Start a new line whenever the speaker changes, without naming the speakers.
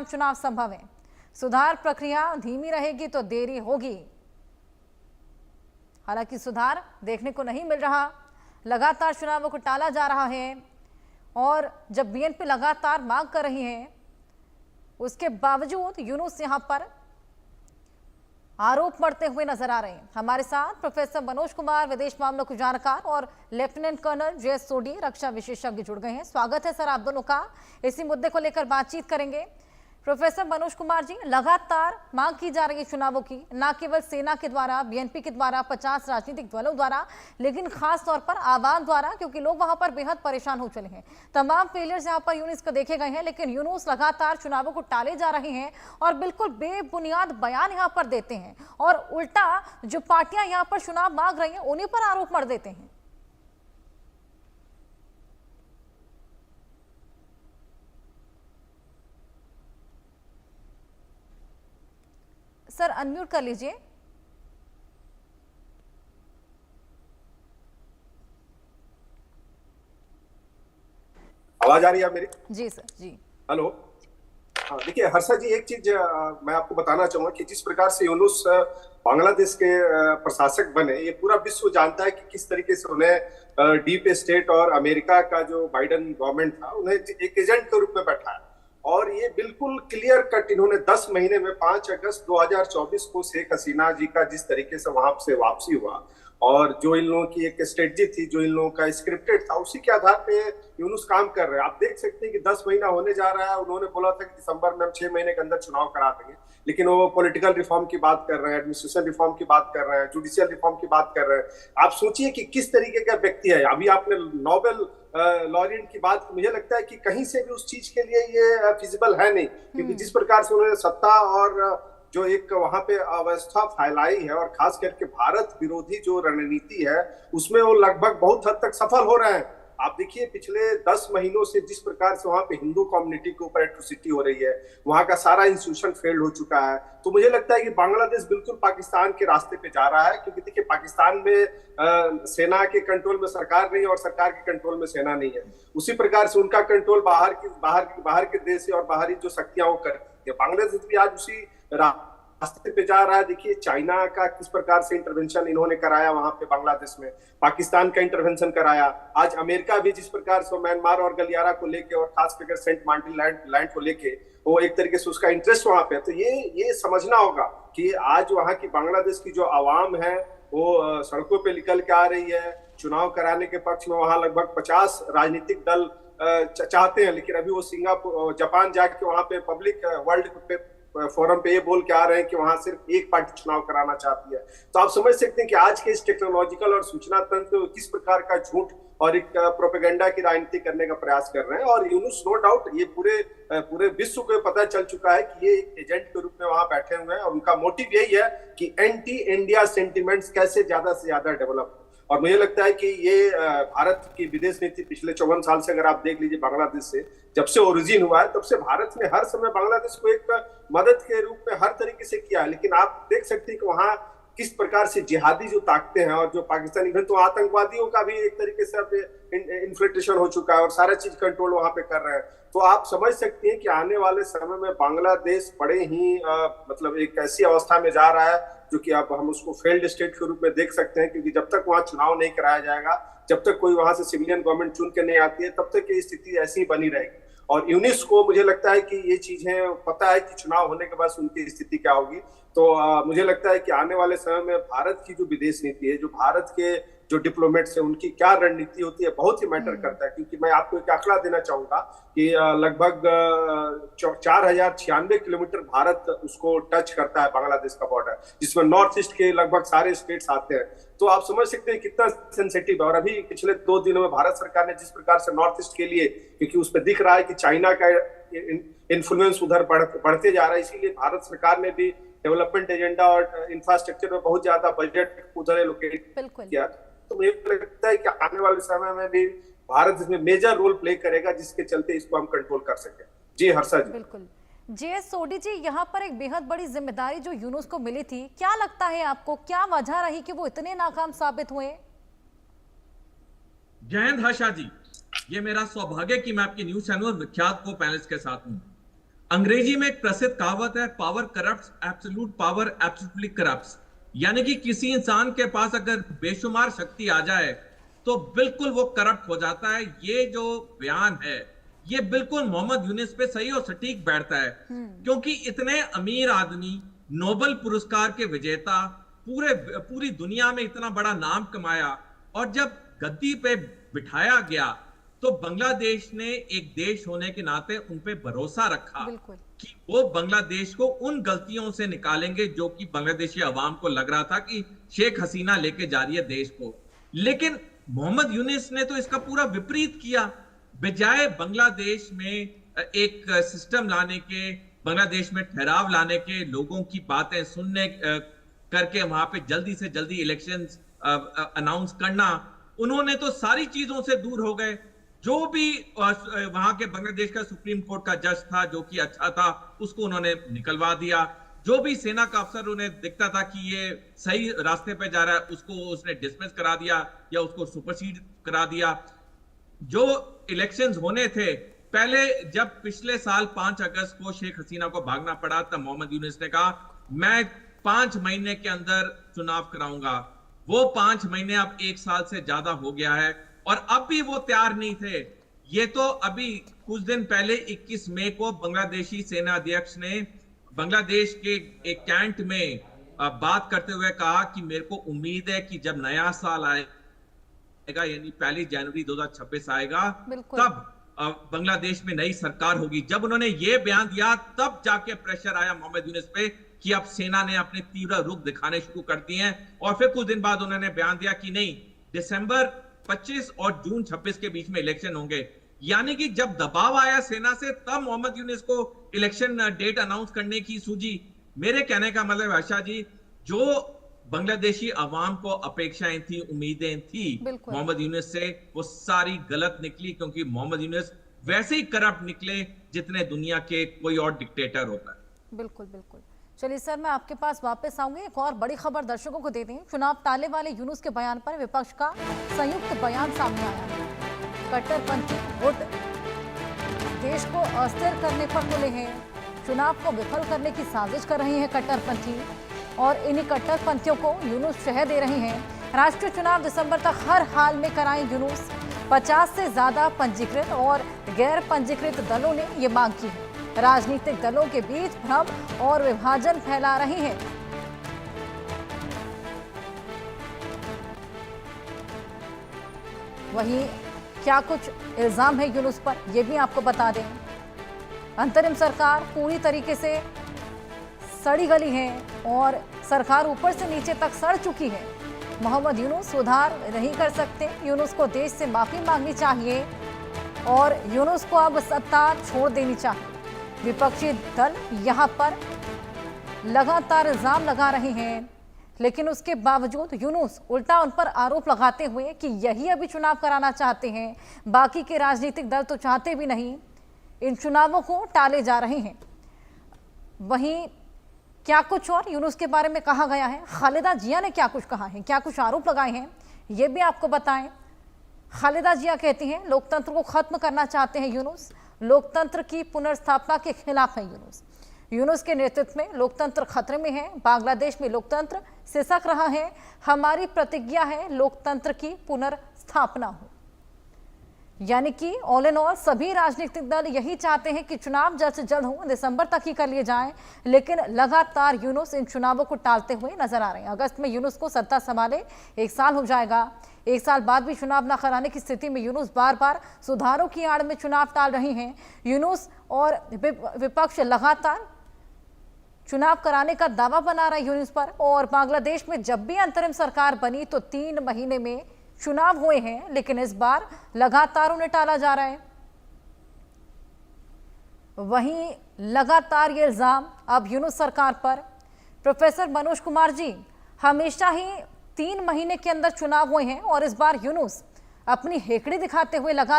परिणाम चुनाव संभव है। सुधार प्रक्रिया धीमी रहेगी तो देरी होगी। हालांकि सुधार देखने को नहीं मिल रहा, लगातार चुनावों को टाला जा रहा है और जब बीएनपी लगातार मांग कर रही है, उसके बावजूद यूनुस यहां पर आरोप मढ़ते हुए नजर आ रहे हैं। हमारे साथ प्रोफेसर मनोज कुमार, विदेश मामलों के जानकार, और लेफ्टिनेंट कर्नल जे.एस. सोडी, रक्षा विशेषज्ञ जुड़ गए हैं। स्वागत है सर आप दोनों का। इसी मुद्दे को लेकर बातचीत करेंगे। प्रोफेसर मनोज कुमार जी, लगातार मांग की जा रही है चुनावों की, न केवल सेना के द्वारा, बीएनपी के द्वारा, 50 राजनीतिक दलों द्वारा, लेकिन खास तौर पर आवाम द्वारा, क्योंकि लोग वहां पर बेहद परेशान हो चले हैं। तमाम फेलियर्स यहां पर यूनुस को देखे गए हैं, लेकिन यूनुस लगातार चुनावों को टाले जा रहे हैं और बिल्कुल बेबुनियाद बयान यहां पर देते हैं और उल्टा जो पार्टियां यहां पर चुनाव मांग रही हैं उन्हीं पर आरोप मढ़ देते हैं। सर अनम्यूट कर लीजिए।
आवाज आ रही है मेरी?
जी सर जी।
हेलो। हाँ, देखिए हर्षा जी, एक चीज मैं आपको बताना चाहूंगा कि जिस प्रकार से यूनुस बांग्लादेश के प्रशासक बने, ये पूरा विश्व जानता है कि किस तरीके से उन्हें डीप स्टेट और अमेरिका का जो बाइडेन गवर्नमेंट था उन्हें एक एजेंट के रूप में बैठाया। और ये बिल्कुल क्लियर कट इन्होंने 10 महीने में 5 अगस्त 2024 को शेख हसीना जी का जिस तरीके से वहां से वापसी हुआ और जो इन लोगों की एक स्ट्रेटजी थी, जो इन लोगों का स्क्रिप्टेड था, उसी के आधार पे यूनुस काम कर रहे हैं। आप देख सकते हैं कि 10 महीना होने जा रहा है। उन्होंने बोला था कि दिसंबर में हम 6 महीने के अंदर चुनाव करा देंगे, लेकिन वो पॉलिटिकल रिफॉर्म की बात कर रहे हैं, एडमिनिस्ट्रेशन रिफॉर्म की बात कर रहे हैं, जुडिशियल रिफॉर्म की बात कर रहे हैं। आप सोचिए कि किस तरीके का व्यक्ति है। अभी आपने नोबेल लॉरियट की बात, मुझे लगता है कि कहीं से भी उस चीज के लिए ये फिजिबल है नहीं, क्योंकि जिस प्रकार से उन्होंने सत्ता और जो एक वहां पे अवस्था फैलाई है और खास करके भारत विरोधी जो रणनीति है, उसमें वो लगभग बहुत हद तक सफल हो रहे हैं। आप देखिए पिछले 10 महीनों से जिस प्रकार से वहां पे हिंदू कम्युनिटी के ऊपर एट्रोसिटी हो रही है, वहां का सारा इंस्टीट्यूशन फेल्ड हो चुका है। तो मुझे लगता है कि बांग्लादेश बिल्कुल पाकिस्तान के रास्ते पे जा रहा है, क्योंकि देखिए पाकिस्तान में सेना के कंट्रोल में सरकार नहीं और सरकार के कंट्रोल में सेना नहीं है। उसी प्रकार से उनका कंट्रोल बाहर के देश और बाहरी जो शक्तियां वो करती है। बांग्लादेश भी आज उसी रास्ते पे जा रहा है। देखिए चाइना का किस प्रकार से इंटरवेंशन इन्होंने कराया वहां पे बांग्लादेश में, पाकिस्तान का इंटरवेंशन कराया। आज अमेरिका भी जिस प्रकार से म्यांमार और गलियारा को लेके और खास करके सेंट मार्टिन लैंड को लेके वो एक तरीके से उसका इंटरेस्ट वहां पे है। तो ये समझना होगा कि आज वहां की बांग्लादेश की जो आवाम है वो सड़कों पे निकल के आ रही है चुनाव कराने के पक्ष में। वहां लगभग 50 राजनीतिक दल चाहते हैं, लेकिन अभी वो सिंगापुर जापान जाके वहां पे पब्लिक वर्ल्ड फोरम पे ये बोल के आ रहे हैं कि वहां सिर्फ एक पार्टी चुनाव कराना चाहती है। तो आप समझ सकते हैं कि आज के इस टेक्नोलॉजिकल और सूचना तंत्र किस प्रकार का झूठ और एक प्रोपेगेंडा की राजनीति करने का प्रयास कर रहे हैं। और यूनुस नो डाउट ये पूरे विश्व को पता चल चुका है कि ये एक एजेंट के रूप में वहां बैठे हुए हैं और उनका मोटिव यही है कि एंटी इंडिया सेंटिमेंट्स कैसे ज्यादा से ज्यादा डेवलप। और मुझे लगता है कि ये भारत की विदेश नीति पिछले 54 साल से अगर आप देख लीजिए, बांग्लादेश से जब से ओरिजिन हुआ है तब से भारत ने हर समय बांग्लादेश को एक मदद के रूप में हर तरीके से किया है। लेकिन आप देख सकते हैं कि वहां किस प्रकार से जिहादी जो ताकतें हैं और जो पाकिस्तानी, तो आतंकवादियों का भी एक तरीके से अब इन्फिल्ट्रेशन हो चुका है और सारा चीज कंट्रोल वहां पे कर रहे हैं। तो आप समझ सकते हैं कि आने वाले समय में बांग्लादेश बड़े ही मतलब एक ऐसी अवस्था में जा रहा है जो कि अब हम उसको फेल्ड स्टेट के रूप में देख सकते हैं, क्योंकि जब तक वहां चुनाव नहीं कराया जाएगा, जब तक कोई वहां से सिविलियन गवर्नमेंट चुन के नहीं आती है, तब तक ये स्थिति ऐसी ही बनी रहेगी। और यूनिस को मुझे लगता है कि ये चीजें पता है कि चुनाव होने के बाद उनकी स्थिति क्या होगी। तो मुझे लगता है कि आने वाले समय में भारत की जो विदेश नीति है, जो भारत के जो डिप्लोमेट्स है, उनकी क्या रणनीति होती है बहुत ही मैटर करता है। क्योंकि मैं आपको एक आंकड़ा देना चाहूंगा कि लगभग 4096 किलोमीटर भारत उसको टच करता है, बांग्लादेश का बॉर्डर, जिसमें नॉर्थ ईस्ट के लगभग सारे स्टेट्स आते हैं। तो आप समझ सकते हैं कितना सेंसिटिव है। और अभी पिछले 2 दिनों में भारत सरकार ने जिस प्रकार से नॉर्थ ईस्ट के लिए, क्योंकि उस पर दिख रहा है कि चाइना का इन्फ्लुएंस उधर बढ़ते जा रहा है, इसीलिए भारत सरकार ने भी डेवलपमेंट एजेंडा और इंफ्रास्ट्रक्चर में बहुत ज्यादा बजट उधर एलोकेट किया। तो मुझे लगता है कि आने वाले समय में भी भारत इसमें मेजर रोल प्ले करेगा, जिसके चलते इसको हम कंट्रोल कर सके। जी हर्षा जी।
बिल्कुल। जे.एस. सोडी जी, यहाँ पर एक बेहद बड़ी जिम्मेदारी जो यूनुस को मिली थी, क्या लगता है आपको, क्या वजह रही कि वो इतने नाकाम साबित हुए?
जय हिंद हर्षा जी, ये मेरा सौभाग्य कि मैं आपकी न्यूज चैनल विख्यात को पैनलिस्ट के साथ हूं। अंग्रेजी में एक प्रसिद्ध कहावत है, power corrupts, absolute power absolutely corrupts. यानी कि किसी इंसान के पास अगर बेशुमार शक्ति आ जाए तो बिल्कुल वो करप्ट हो जाता है। ये जो बयान है ये बिल्कुल मोहम्मद यूनुस पे सही और सटीक बैठता है, क्योंकि इतने अमीर आदमी, नोबेल पुरस्कार के विजेता, पूरी दुनिया में इतना बड़ा नाम कमाया, और जब गद्दी पे बिठाया गया तो बांग्लादेश ने एक देश होने के नाते उन पे भरोसा रखा कि वो बांग्लादेश को उन गलतियों से निकालेंगे जो कि बांग्लादेशी अवाम को लग रहा था कि शेख हसीना लेके जा रही है देश को। लेकिन मोहम्मद यूनुस ने तो इसका पूरा विपरीत किया। बजाय बांग्लादेश में एक सिस्टम लाने के, बांग्लादेश में ठहराव लाने के, लोगों की बातें सुनने करके वहां पे जल्दी से जल्दी इलेक्शंस अनाउंस करना, उन्होंने तो सारी चीजों से दूर हो गए। जो भी वहां के बांग्लादेश का सुप्रीम कोर्ट का जज था जो कि अच्छा था, उसको उन्होंने निकलवा दिया। जो भी सेना का अफसर उन्हें दिखता था कि ये सही रास्ते पे जा रहा है, उसको उसने डिसमिस करा दिया या उसको सुपरसीड करा दिया। जो इलेक्शंस होने थे पहले, जब पिछले साल 5 अगस्त को शेख हसीना को भागना पड़ा, तब मोहम्मद यूनुस ने कहा मैं 5 महीने के अंदर चुनाव कराऊंगा। वो 5 महीने अब 1 साल से ज्यादा हो गया है और अब भी वो तैयार नहीं थे। ये तो अभी कुछ दिन पहले 21 मई को बांग्लादेशी सेना अध्यक्ष ने बांग्लादेश के एक कैंट में बात करते हुए कहा कि मेरे को उम्मीद है कि जब नया साल आएगा, यानी 1 जनवरी 2026 आएगा, तब बांग्लादेश में नई सरकार होगी। जब उन्होंने ये बयान दिया तब जाके प्रेशर आया मोहम्मद यूनुस पे कि अब सेना ने अपने तीव्र रुख दिखाने शुरू कर दिए हैं। और फिर कुछ दिन बाद उन्होंने बयान दिया कि नहीं, दिसंबर 25 और जून 26 के बीच में इलेक्शन होंगे। यानी कि जब दबाव आया सेना से, तब मोहम्मद यूनुस को इलेक्शन डेट अनाउंस करने की सूझी। मेरे कहने का मतलब आशा जी, जो बांग्लादेशी अवाम को अपेक्षाएं थी, उम्मीदें थी मोहम्मद यूनुस से, वो सारी गलत निकली, क्योंकि मोहम्मद यूनुस वैसे ही करप्ट निकले जितने दुनिया के कोई और डिक्टेटर होता है।
बिल्कुल बिल्कुल। चलिए सर, मैं आपके पास वापस आऊंगी। एक और बड़ी खबर दर्शकों को दे दें। चुनाव टालने वाले यूनुस के बयान पर विपक्ष का संयुक्त बयान सामने आया है। कट्टरपंथी गुट देश को अस्थिर करने पर तुले हैं, चुनाव को विफल करने की साजिश कर रहे हैं कट्टरपंथी, और इन्हीं कट्टरपंथियों को यूनुस शह दे रहे हैं। राष्ट्रीय चुनाव दिसंबर तक हर हाल में कराएं यूनुस। 50 से ज्यादा पंजीकृत और गैर पंजीकृत दलों ने ये मांग की है। राजनीतिक दलों के बीच भ्रम और विभाजन फैला रहे हैं। वहीं क्या कुछ इल्जाम है यूनुस पर, यह भी आपको बता दें। अंतरिम सरकार पूरी तरीके से सड़ी गली है और सरकार ऊपर से नीचे तक सड़ चुकी है। मोहम्मद यूनुस सुधार नहीं कर सकते। यूनुस को देश से माफी मांगनी चाहिए और यूनुस को अब सत्ता छोड़ देनी चाहिए। विपक्षी दल यहां पर लगातार इल्जाम लगा रहे हैं, लेकिन उसके बावजूद यूनुस उल्टा उन पर आरोप लगाते हुए कि यही अभी चुनाव कराना चाहते हैं, बाकी के राजनीतिक दल तो चाहते भी नहीं, इन चुनावों को टाले जा रहे हैं। वहीं क्या कुछ और यूनुस के बारे में कहा गया है, खालिदा जिया ने क्या कुछ कहा है, क्या कुछ आरोप लगाए हैं, ये भी आपको बताएं। खालिदा जिया कहती हैं लोकतंत्र को खत्म करना चाहते हैं यूनुस, लोकतंत्र की पुनर्स्थापना के खिलाफ है यूनुस। यूनुस के नेतृत्व में लोकतंत्र खतरे में है, बांग्लादेश में लोकतंत्र सिसक रहा है। हमारी प्रतिज्ञा है लोकतंत्र की पुनर्स्थापना हो। यानी कि ऑल इन ऑल सभी राजनीतिक दल यही चाहते हैं कि चुनाव जल्द से जल्द हो, दिसंबर तक ही कर लिए जाएं, लेकिन लगातार यूनुस इन चुनावों को टालते हुए नजर आ रहे हैं। अगस्त में यूनुस को सत्ता संभाले 1 साल हो जाएगा। 1 साल बाद भी चुनाव न कराने की स्थिति में यूनुस बार बार सुधारों की आड़ में चुनाव टाल रहे हैं। यूनुस और विपक्ष लगातार चुनाव कराने का दावा बना रहा है यूनुस पर। और बांग्लादेश में जब भी अंतरिम सरकार बनी तो 3 महीने में चुनाव हुए हैं, लेकिन इस बार लगातार उन्हें टाला जा रहा है। वहीं लगातार ये इल्जाम अब यूनुस सरकार पर। प्रोफेसर मनोज कुमार जी, हमेशा ही 3 महीने के अंदर चुनाव हुए हैं और इस बार यूनुस अपनी हेकड़ी दिखाते हुए लगातार